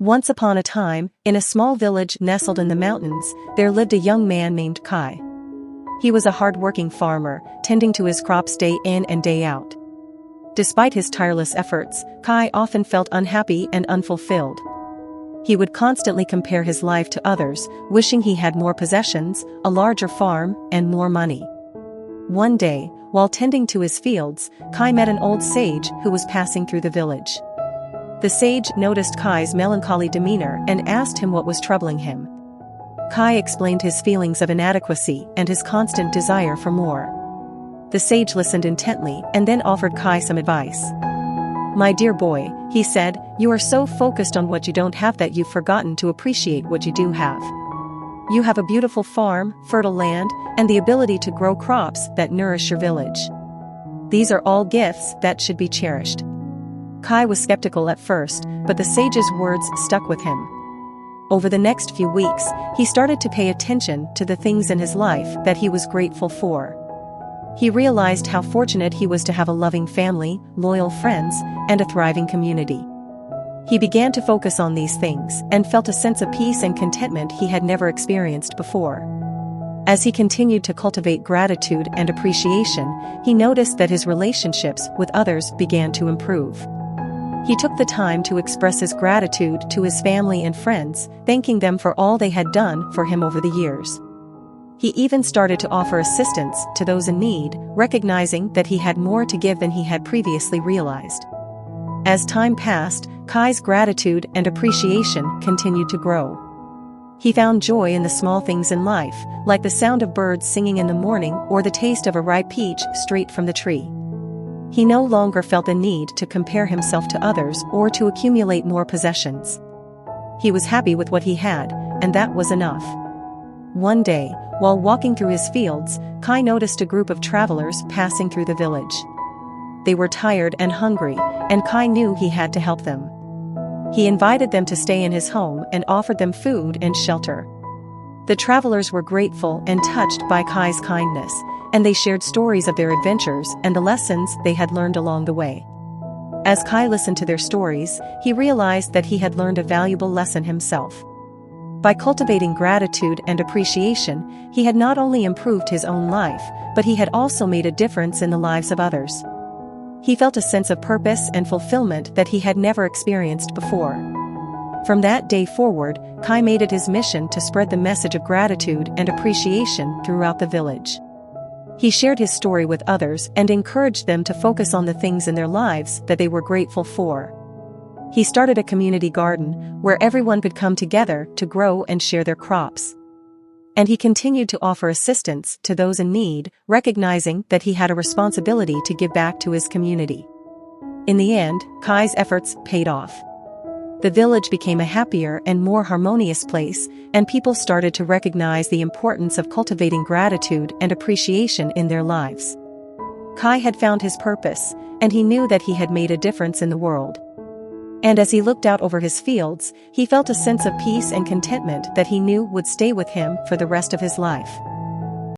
Once upon a time, in a small village nestled in the mountains, there lived a young man named Kai. He was a hard-working farmer, tending to his crops day in and day out. Despite his tireless efforts, Kai often felt unhappy and unfulfilled. He would constantly compare his life to others, wishing he had more possessions, a larger farm, and more money. One day, while tending to his fields, Kai met an old sage who was passing through the village. The sage noticed Kai's melancholy demeanor and asked him what was troubling him. Kai explained his feelings of inadequacy and his constant desire for more. The sage listened intently and then offered Kai some advice. "My dear boy," he said, "you are so focused on what you don't have that you've forgotten to appreciate what you do have. You have a beautiful farm, fertile land, and the ability to grow crops that nourish your village. These are all gifts that should be cherished." Kai was skeptical at first, but the sage's words stuck with him. Over the next few weeks, he started to pay attention to the things in his life that he was grateful for. He realized how fortunate he was to have a loving family, loyal friends, and a thriving community. He began to focus on these things and felt a sense of peace and contentment he had never experienced before. As he continued to cultivate gratitude and appreciation, he noticed that his relationships with others began to improve. He took the time to express his gratitude to his family and friends, thanking them for all they had done for him over the years. He even started to offer assistance to those in need, recognizing that he had more to give than he had previously realized. As time passed, Kai's gratitude and appreciation continued to grow. He found joy in the small things in life, like the sound of birds singing in the morning or the taste of a ripe peach straight from the tree. He no longer felt the need to compare himself to others or to accumulate more possessions. He was happy with what he had, and that was enough. One day, while walking through his fields, Kai noticed a group of travelers passing through the village. They were tired and hungry, and Kai knew he had to help them. He invited them to stay in his home and offered them food and shelter. The travelers were grateful and touched by Kai's kindness, and they shared stories of their adventures and the lessons they had learned along the way. As Kai listened to their stories, he realized that he had learned a valuable lesson himself. By cultivating gratitude and appreciation, he had not only improved his own life, but he had also made a difference in the lives of others. He felt a sense of purpose and fulfillment that he had never experienced before. From that day forward, Kai made it his mission to spread the message of gratitude and appreciation throughout the village. He shared his story with others and encouraged them to focus on the things in their lives that they were grateful for. He started a community garden where everyone could come together to grow and share their crops. And he continued to offer assistance to those in need, recognizing that he had a responsibility to give back to his community. In the end, Kai's efforts paid off. The village became a happier and more harmonious place, and people started to recognize the importance of cultivating gratitude and appreciation in their lives. Kai had found his purpose, and he knew that he had made a difference in the world. And as he looked out over his fields, he felt a sense of peace and contentment that he knew would stay with him for the rest of his life.